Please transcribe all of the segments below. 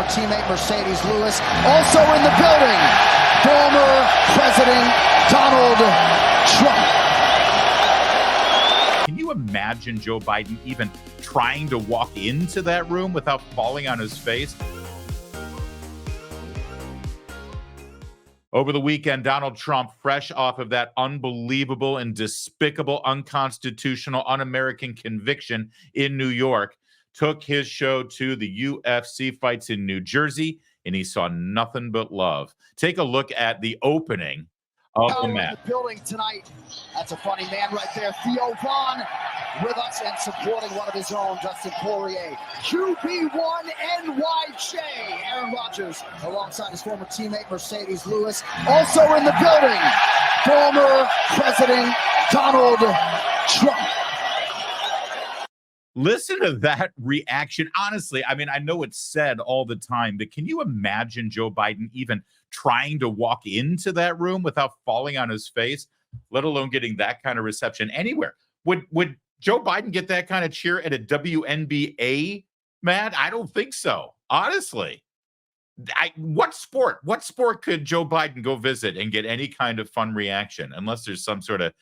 former teammate Mercedes Lewis. Also in the building, former President Donald Trump. Can you imagine Joe Biden even trying to walk into that room without falling on his face? Over the weekend, Donald Trump, fresh off of that unbelievable and despicable, unconstitutional, un-American conviction in New York, took his show to the UFC fights in New Jersey, and he saw nothing but love. Take a look at the opening of the match. In the building tonight. That's a funny man right there. Theo Vaughn with us and supporting one of his own, Dustin Poirier. QB1 NYJ. Aaron Rodgers alongside his former teammate Mercedes Lewis. Also in the building, former President Donald Trump. Listen to that reaction. Honestly, I mean, I know it's said all the time, but can you imagine Joe Biden even trying to walk into that room without falling on his face, let alone getting that kind of reception anywhere? Would Joe Biden get that kind of cheer at a WNBA match? I don't think so. Honestly, what sport could Joe Biden go visit and get any kind of fun reaction, unless there's some sort of,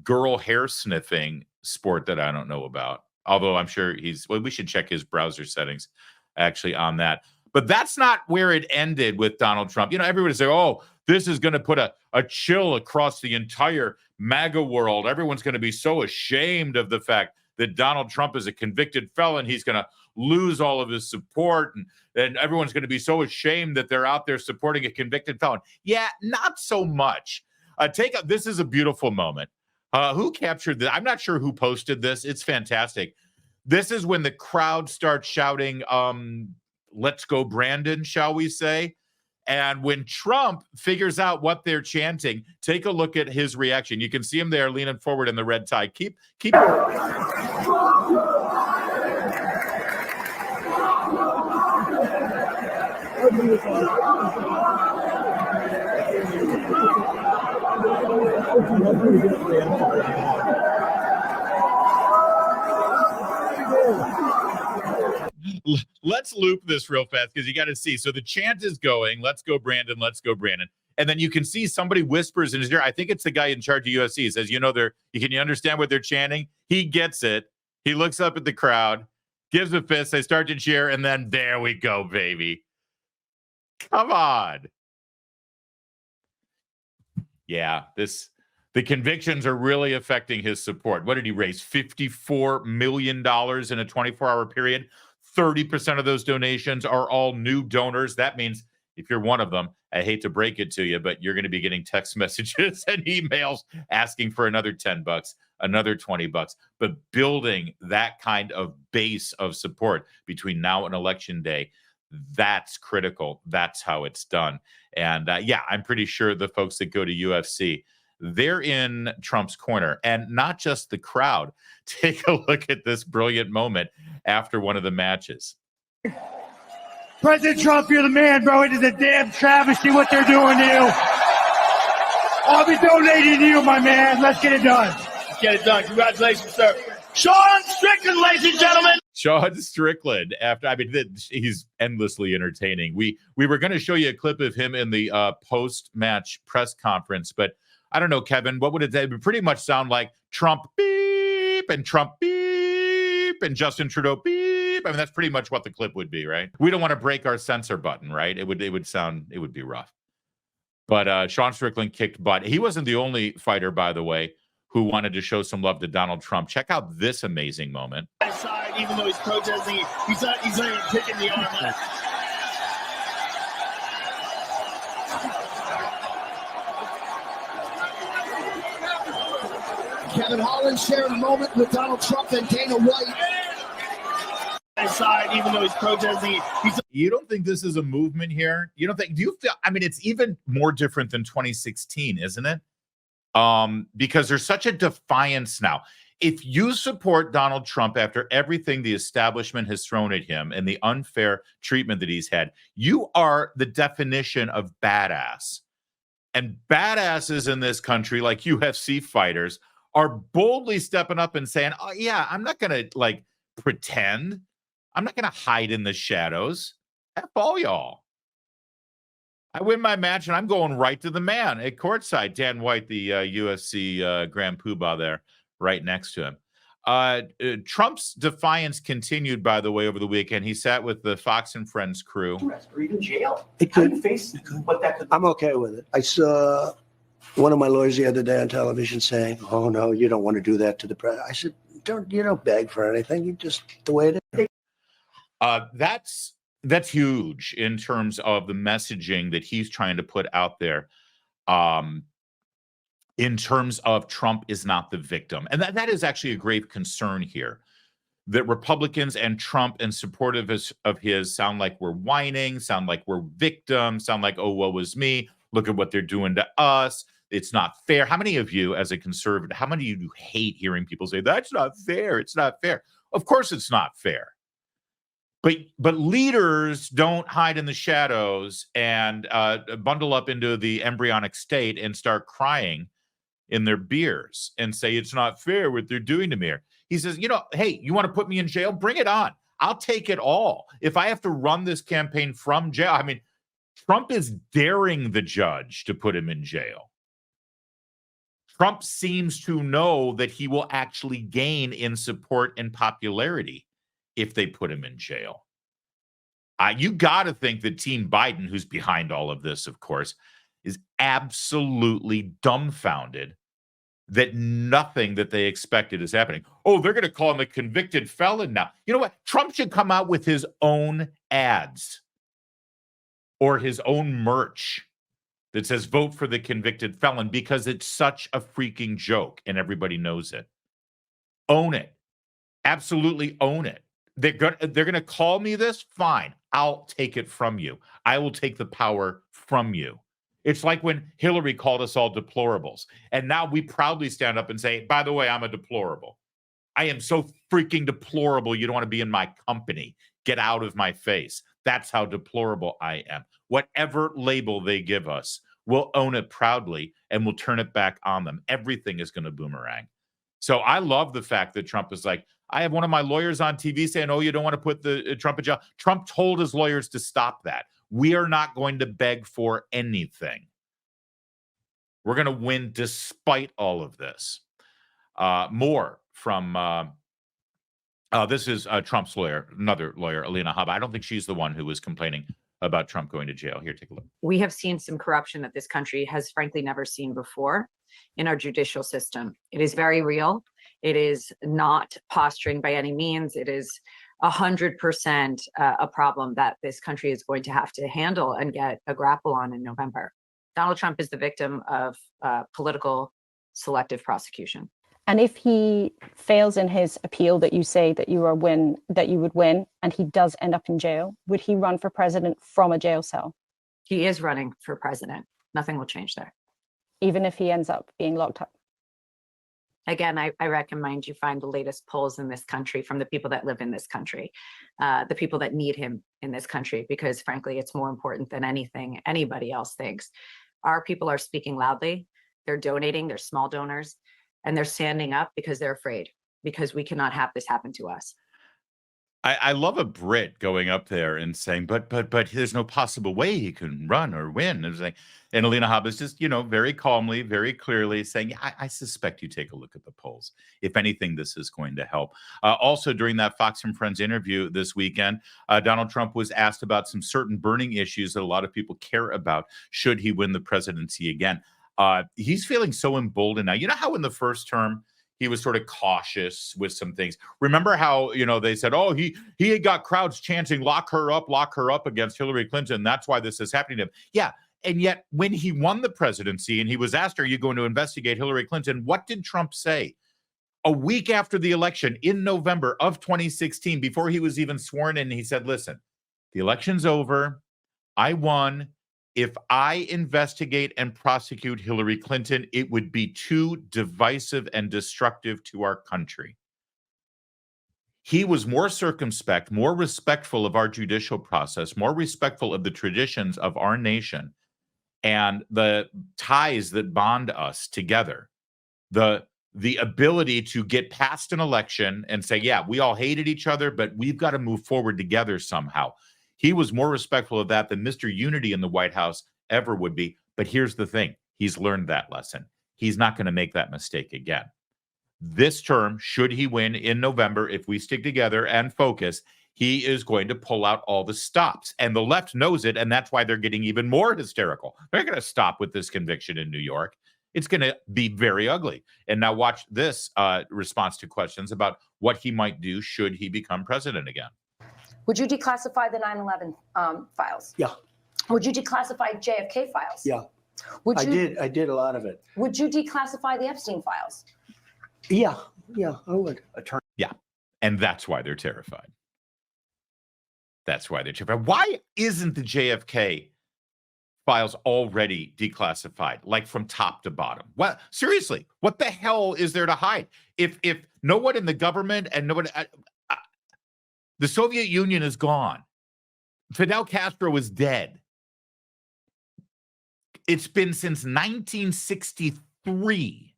girl hair sniffing sport that I don't know about. Although I'm sure we should check his browser settings actually on that. But that's not where it ended with Donald Trump. Everybody say, oh, this is going to put a chill across the entire MAGA world. Everyone's going to be so ashamed of the fact that Donald Trump is a convicted felon. He's going to lose all of his support. And everyone's going to be so ashamed that they're out there supporting a convicted felon. Yeah, not so much. This is a beautiful moment. Who captured this? I'm not sure who posted this. It's fantastic. This is when the crowd starts shouting, let's go, Brandon, shall we say? And when Trump figures out what they're chanting, take a look at his reaction. You can see him there leaning forward in the red tie. Keep. Let's loop this real fast because you got to see. So the chant is going, let's go, Brandon, let's go, Brandon. And then you can see somebody whispers in his ear. I think it's the guy in charge of UFC. He says, can you understand what they're chanting? He gets it. He looks up at the crowd, gives a fist. They start to cheer. And then there we go, baby. Come on. Yeah, the convictions are really affecting his support. What did he raise? $54 million in a 24-hour period. 30% of those donations are all new donors. That means if you're one of them, I hate to break it to you, but you're going to be getting text messages and emails asking for another $10, another $20. But building that kind of base of support between now and election day, that's critical. That's how it's done. And I'm pretty sure the folks that go to UFC, they're in Trump's corner, and not just the crowd. Take a look at this brilliant moment after one of the matches. President Trump, you're the man, bro. It is a damn travesty what they're doing to you. I'll be donating to you, my man. Let's get it done. Let's get it done. Congratulations, sir. Sean Strickland, ladies and gentlemen. Sean Strickland. He's endlessly entertaining. We were going to show you a clip of him in the post-match press conference, but I don't know, Kevin, what would it say? It would pretty much sound like Trump beep and Trump beep and Justin Trudeau beep. I mean, that's pretty much what the clip would be, right? We don't want to break our censor button, right? It would be rough. But Sean Strickland kicked butt. He wasn't the only fighter, by the way, who wanted to show some love to Donald Trump. Check out this amazing moment. Even though he's protesting, he's not even kicking the arm out. Kevin Holland sharing a moment with Donald Trump and Dana White. Side, even though he's protesting, you don't think this is a movement here? Do you feel, it's even more different than 2016, isn't it? Because there's such a defiance now. If you support Donald Trump after everything the establishment has thrown at him and the unfair treatment that he's had, you are the definition of badass. And badasses in this country, like UFC fighters, are boldly stepping up and saying, oh, yeah, I'm not going to pretend. I'm not going to hide in the shadows. F all y'all. I win my match, and I'm going right to the man at courtside. Dan White, the UFC Grand Poobah there, right next to him. Trump's defiance continued, by the way, over the weekend. He sat with the Fox and Friends crew. Or even jail. It How do could. you face what that could? I'm okay with it. I saw one of my lawyers the other day on television saying, "Oh no, you don't want to do that to the president." I said, "You don't beg for anything. You just the way it is." That's huge in terms of the messaging that he's trying to put out there. In terms of Trump is not the victim, and that is actually a grave concern here. That Republicans and Trump and supporters of his sound like we're whining, sound like we're victims, sound like, oh, woe is me. Look at what they're doing to us. It's not fair. How many of you, as a conservative, how many of you hate hearing people say, that's not fair? It's not fair. Of course it's not fair. But leaders don't hide in the shadows and bundle up into the embryonic state and start crying in their beers and say, it's not fair what they're doing to me. He says, hey, you want to put me in jail? Bring it on. I'll take it all. If I have to run this campaign from jail, I mean, Trump is daring the judge to put him in jail. Trump seems to know that he will actually gain in support and popularity if they put him in jail. You got to think that Team Biden, who's behind all of this, of course, is absolutely dumbfounded that nothing that they expected is happening. Oh, they're going to call him a convicted felon now. You know what? Trump should come out with his own ads or his own merch that says vote for the convicted felon, because it's such a freaking joke and everybody knows it. Own it. Absolutely own it. They're going to call me this? Fine. I'll take it from you. I will take the power from you. It's like when Hillary called us all deplorables. And now we proudly stand up and say, by the way, I'm a deplorable. I am so freaking deplorable. You don't want to be in my company. Get out of my face. That's how deplorable I am. Whatever label they give us, we'll own it proudly and we'll turn it back on them. Everything is going to boomerang. So I love the fact that Trump is like, I have one of my lawyers on TV saying, oh, you don't want to put the Trump in jail. Trump told his lawyers to stop that. We are not going to beg for anything. We're going to win despite all of this. More from, this is Trump's lawyer, another lawyer, Alina Habba. I don't think she's the one who was complaining about Trump going to jail. Here, take a look. We have seen some corruption that this country has frankly never seen before in our judicial system. It is very real. It is not posturing by any means. It is 100% a problem that this country is going to have to handle and get a grapple on in November. Donald Trump is the victim of political selective prosecution. And if he fails in his appeal that you say that you would win, and he does end up in jail, would he run for president from a jail cell? He is running for president. Nothing will change there. Even if he ends up being locked up? Again, I recommend you find the latest polls in this country from the people that live in this country, the people that need him in this country, because frankly, it's more important than anything anybody else thinks. Our people are speaking loudly. They're donating. They're small donors. And they're standing up because they're afraid, because we cannot have this happen to us. I love a Brit going up there and saying, but there's no possible way he can run or win. And Alina Habba is just, very calmly, very clearly saying, I suspect you take a look at the polls. If anything, this is going to help. Also, during that Fox and Friends interview this weekend, Donald Trump was asked about some certain burning issues that a lot of people care about should he win the presidency again. He's feeling so emboldened now. You know how in the first term, he was sort of cautious with some things. Remember how, they said, oh, he had got crowds chanting, lock her up against Hillary Clinton. That's why this is happening to him. Yeah. And yet when he won the presidency and he was asked, are you going to investigate Hillary Clinton? What did Trump say? A week after the election in November of 2016, before he was even sworn in, he said, listen, the election's over. I won. If I investigate and prosecute Hillary Clinton, it would be too divisive and destructive to our country. He was more circumspect, more respectful of our judicial process, more respectful of the traditions of our nation and the ties that bond us together. The ability to get past an election and say, yeah, we all hated each other, but we've got to move forward together somehow. He was more respectful of that than Mr. Unity in the White House ever would be. But here's the thing. He's learned that lesson. He's not going to make that mistake again. This term, should he win in November, if we stick together and focus, he is going to pull out all the stops. And the left knows it, and that's why they're getting even more hysterical. They're going to stop with this conviction in New York. It's going to be very ugly. And now watch this response to questions about what he might do should he become president again. Would you declassify the 9/11 files? Yeah. Would you declassify JFK files? Yeah. Would you? I did a lot of it. Would you declassify the Epstein files? Yeah, I would. Yeah. And that's why they're terrified. That's why they're terrified. Why isn't the JFK files already declassified, like from top to bottom? Well, seriously, what the hell is there to hide? If no one in the government and no one, the Soviet Union is gone. Fidel Castro is dead. It's been since 1963.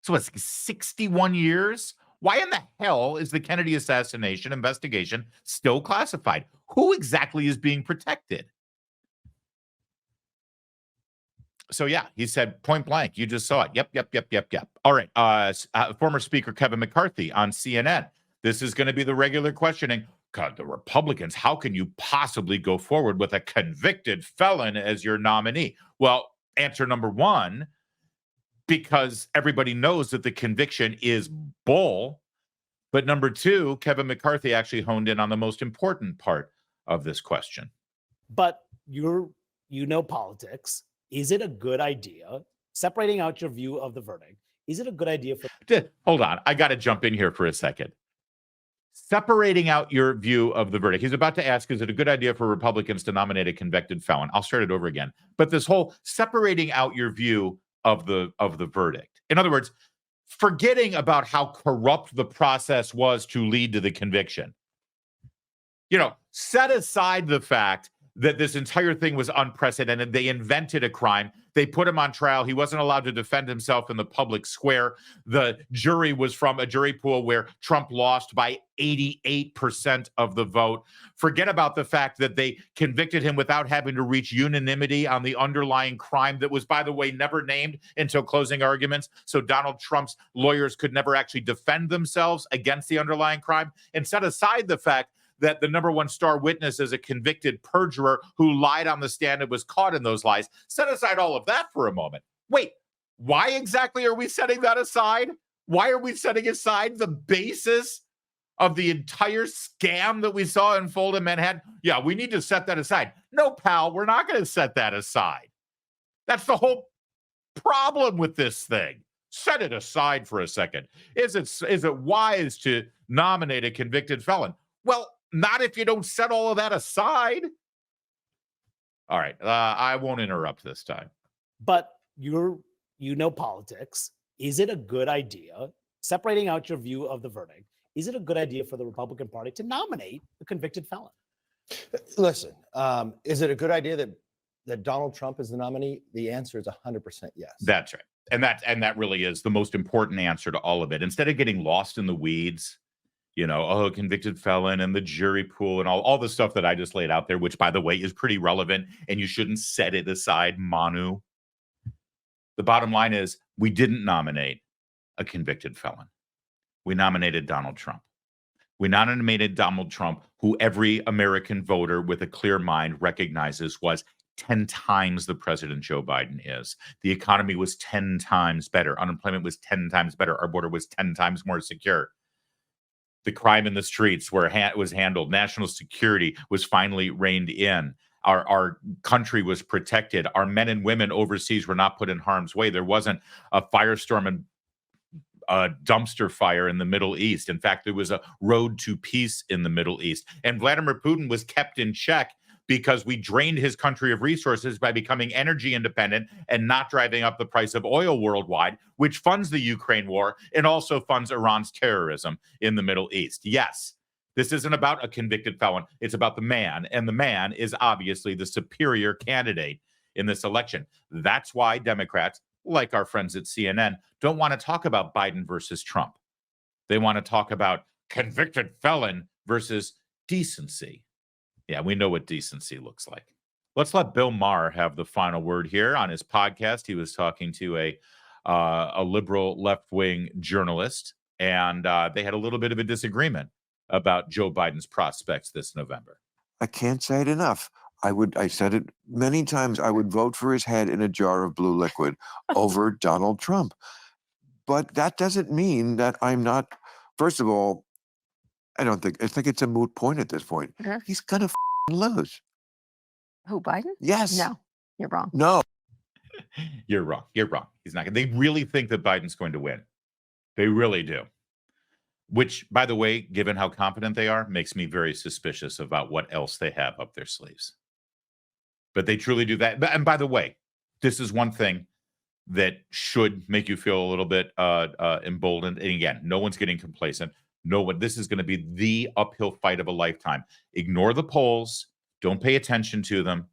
So it's 61 years? Why in the hell is the Kennedy assassination investigation still classified? Who exactly is being protected? So, yeah, he said point blank. You just saw it. Yep. All right. Former Speaker Kevin McCarthy on CNN. This is going to be the regular questioning. God, the Republicans, how can you possibly go forward with a convicted felon as your nominee? Well, answer number one, because everybody knows that the conviction is bull. But number two, Kevin McCarthy actually honed in on the most important part of this question. But you know politics. Is it a good idea, separating out your view of the verdict, is it a good idea for... Hold on. I got to jump in here for a second. Separating out your view of the verdict. He's about to ask, is it a good idea for Republicans to nominate a convicted felon? I'll start it over again. But this whole separating out your view of the verdict. In other words, forgetting about how corrupt the process was to lead to the conviction. Set aside the fact that this entire thing was unprecedented. They invented a crime. They put him on trial. He wasn't allowed to defend himself in the public square. The jury was from a jury pool where Trump lost by 88% of the vote. Forget about the fact that they convicted him without having to reach unanimity on the underlying crime that was, by the way, never named until closing arguments. So Donald Trump's lawyers could never actually defend themselves against the underlying crime. And set aside the fact that the number one star witness is a convicted perjurer who lied on the stand and was caught in those lies. Set aside all of that for a moment. Wait, why exactly are we setting that aside? Why are we setting aside the basis of the entire scam that we saw unfold in Manhattan? Yeah, we need to set that aside. No, pal, we're not going to set that aside. That's the whole problem with this thing. Set it aside for a second. Is it wise to nominate a convicted felon? Well, not if you don't set all of that aside. All right. I won't interrupt this time. But you know politics. Is it a good idea, separating out your view of the verdict, is it a good idea for the Republican Party to nominate a convicted felon? Listen, is it a good idea that Donald Trump is the nominee? The answer is 100% yes. That's right. And that really is the most important answer to all of it. Instead of getting lost in the weeds, convicted felon and the jury pool and all the stuff that I just laid out there, which, by the way, is pretty relevant, and you shouldn't set it aside, Manu. The bottom line is we didn't nominate a convicted felon. We nominated Donald Trump. We nominated Donald Trump, who every American voter with a clear mind recognizes was 10 times the president Joe Biden is. The economy was 10 times better. Unemployment was 10 times better. Our border was 10 times more secure. The crime in the streets was handled. National security was finally reined in. Our country was protected. Our men and women overseas were not put in harm's way. There wasn't a firestorm and a dumpster fire in the Middle East. In fact, there was a road to peace in the Middle East. And Vladimir Putin was kept in check because we drained his country of resources by becoming energy independent and not driving up the price of oil worldwide, which funds the Ukraine war and also funds Iran's terrorism in the Middle East. Yes, this isn't about a convicted felon. It's about the man, and the man is obviously the superior candidate in this election. That's why Democrats, like our friends at CNN, don't want to talk about Biden versus Trump. They want to talk about convicted felon versus decency. Yeah, we know what decency looks like. Let's let Bill Maher have the final word here on his podcast. He was talking to a liberal left-wing journalist, and they had a little bit of a disagreement about Joe Biden's prospects this November. I can't say it enough. I said it many times. I would vote for his head in a jar of blue liquid over Donald Trump. But that doesn't mean that I'm not. First of all, I think it's a moot point at this point. He's gonna lose. Who, Biden? Yes. No, you're wrong. No. You're wrong. You're wrong. He's not. They really think that Biden's going to win. They really do. Which, by the way, given how confident they are, makes me very suspicious about what else they have up their sleeves. But they truly do that. And by the way, this is one thing that should make you feel a little bit emboldened. And again, no one's getting complacent. No one. This is going to be the uphill fight of a lifetime. Ignore the polls. Don't pay attention to them.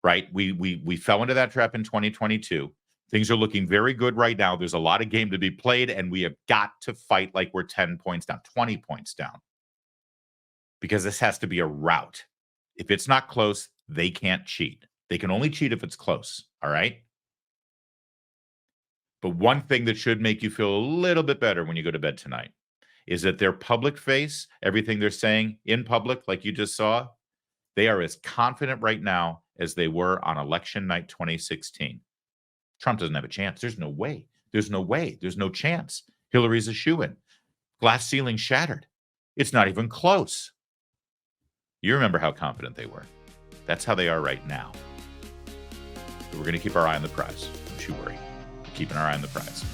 Right? We fell into that trap in 2022. Things are looking very good right now. There's a lot of game to be played, and we have got to fight like we're 10 points down, 20 points down. Because this has to be a rout. If it's not close, they can't cheat. They can only cheat if it's close. All right? But one thing that should make you feel a little bit better when you go to bed tonight is that their public face, everything they're saying in public, like you just saw, they are as confident right now as they were on election night 2016. Trump doesn't have a chance. There's no way. There's no way. There's no chance. Hillary's a shoo-in. Glass ceiling shattered. It's not even close. You remember how confident they were. That's how they are right now. But we're going to keep our eye on the prize. Don't you worry. Keeping our eye on the prize.